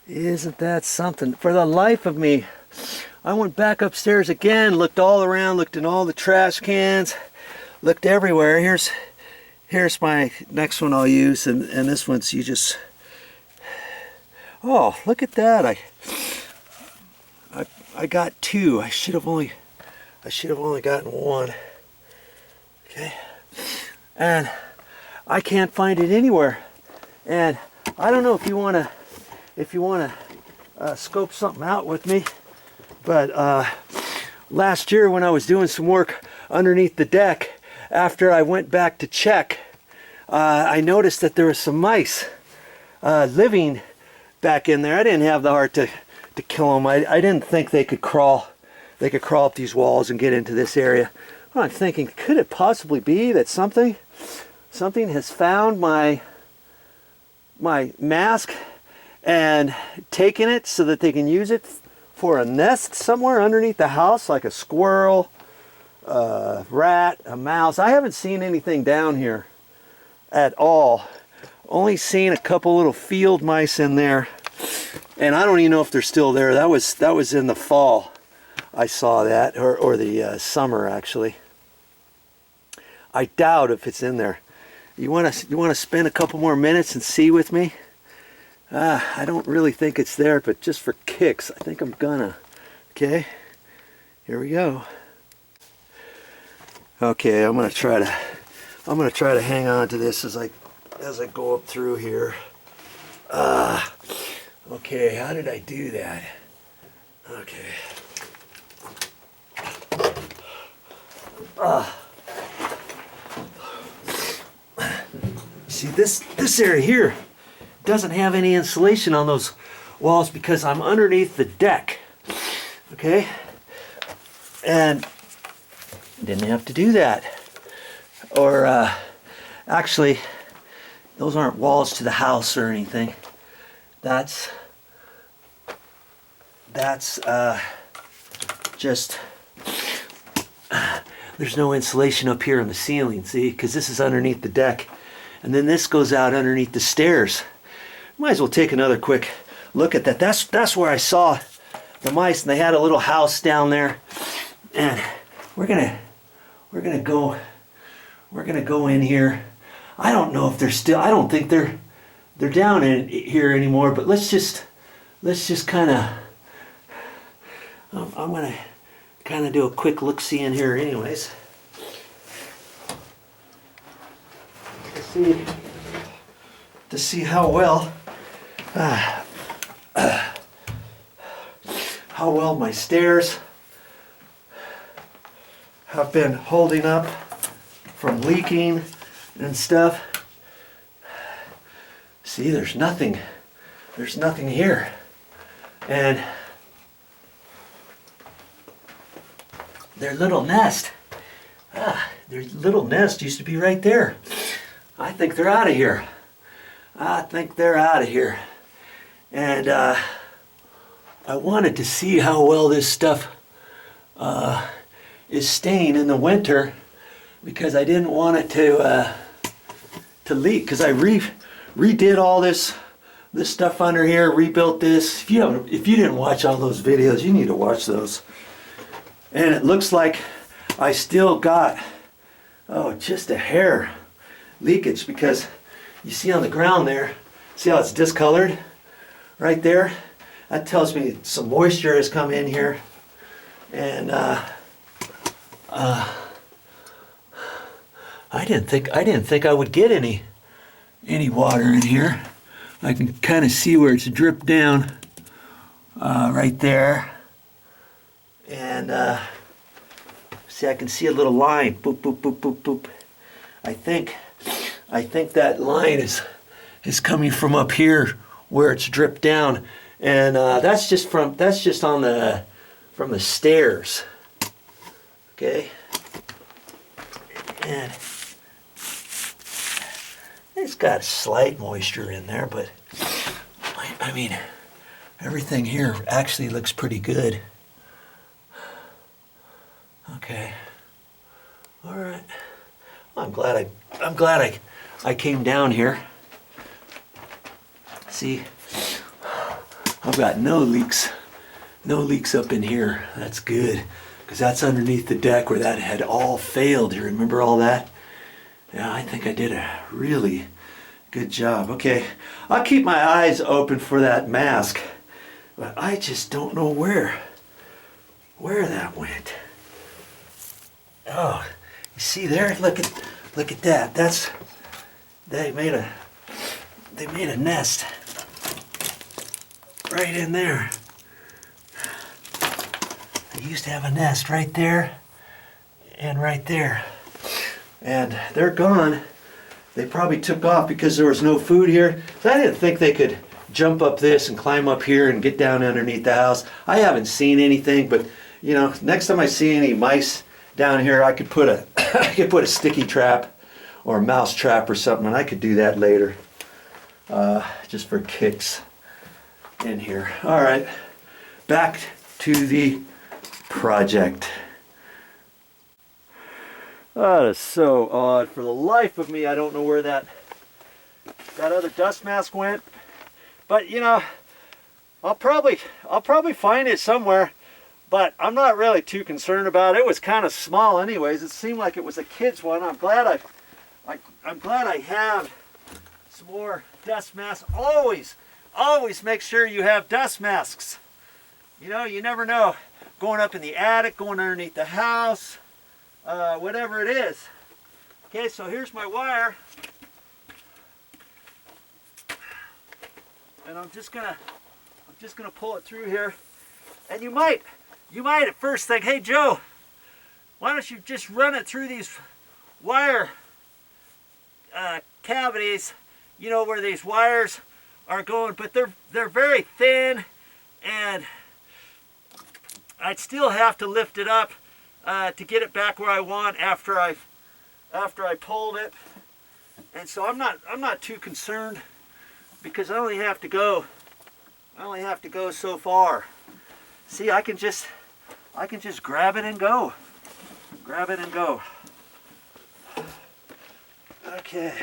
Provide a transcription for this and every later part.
Isn't that something? For the life of me, I went back upstairs again, looked all around, looked in all the trash cans, looked everywhere. Here's my next one I'll use, and this one's you just. Oh, look at that! I got two. I should have only gotten one. Okay, and I can't find it anywhere. And I don't know if you want to scope something out with me, but last year when I was doing some work underneath the deck, after I went back to check, I noticed that there was some mice living back in there. I didn't have the heart to kill them. I didn't think they could crawl up these walls and get into this area. I'm thinking, could it possibly be that something has found my mask and taken it so that they can use it for a nest somewhere underneath the house, like a squirrel, a rat, a mouse? I haven't seen anything down here at all. Only seen a couple little field mice in there, and I don't even know if they're still there. That was in the fall. I saw that, or the summer actually. I doubt if it's in there. You want to spend a couple more minutes and see with me? I don't really think it's there, but just for kicks, I think I'm gonna. Okay, here we go. Okay, I'm gonna try to hang on to this as I go up through here. Okay, how did I do that? Okay. See, this area here doesn't have any insulation on those walls because I'm underneath the deck. Okay? And didn't have to do that. Or actually, those aren't walls to the house or anything. That's just there's no insulation up here on the ceiling, see, because this is underneath the deck, and then this goes out underneath the stairs. Might as well take another quick look at that. That's where I saw the mice, and they had a little house down there, and we're gonna go in here. I don't know if they're still. I don't think they're down in here anymore. But let's just kind of. I'm gonna kind of do a quick look-see in here, anyways. To see how well my stairs have been holding up from leaking and stuff. See, there's nothing here, and their little nest used to be right there. I think they're out of here. And I wanted to see how well this stuff is staying in the winter, because I didn't want it to leak, because I redid all this stuff under here, rebuilt this. If you didn't watch all those videos, you need to watch those. And it looks like I still got just a hair leakage, because you see on the ground there, see how it's discolored right there? That tells me some moisture has come in here, and I didn't think I would get any water in here. I can kind of see where it's dripped down right there, and see, I can see a little line. Boop, boop, boop, boop, boop. I think that line is coming from up here where it's dripped down, and that's just from the stairs. Okay, and it's got slight moisture in there, but I mean, everything here actually looks pretty good. Okay, all right. Well, I'm glad I came down here. See, I've got no leaks. No leaks up in here. That's good. Because that's underneath the deck where that had all failed. You remember all that? Yeah, I think I did a really good job. Okay, I'll keep my eyes open for that mask. But I just don't know where that went. Oh, you see there? Look at that. That's they made a nest right in there. They used to have a nest right there and right there. And they're gone. They probably took off because there was no food here. So I didn't think they could jump up this and climb up here and get down underneath the house. I haven't seen anything, but you know, next time I see any mice down here, I could put a sticky trap or a mouse trap or something, and I could do that later, just for kicks in here. All right, back to the project. Oh, that is so odd. For the life of me, I don't know where that other dust mask went. But you know, I'll probably find it somewhere. But I'm not really too concerned about it. It was kind of small, anyways. It seemed like it was a kid's one. I'm glad I have some more dust masks. Always make sure you have dust masks. You know, you never know. Going up in the attic, going underneath the house, whatever it is. Okay, so here's my wire. And I'm just gonna pull it through here. And you might at first think, hey Joe, why don't you just run it through these wire cavities, you know, where these wires are going, but they're very thin, and I'd still have to lift it up to get it back where I want after I pulled it. And so I'm not too concerned, because I only have to go so far. See, I can just grab it and go. Grab it and go. Okay.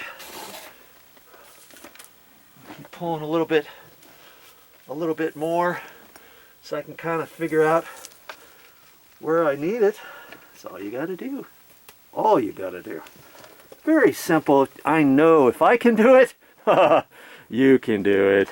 Keep pulling a little bit more so I can kind of figure out where I need it. That's all you gotta do. All you gotta do. Very simple. I know if I can do it, you can do it.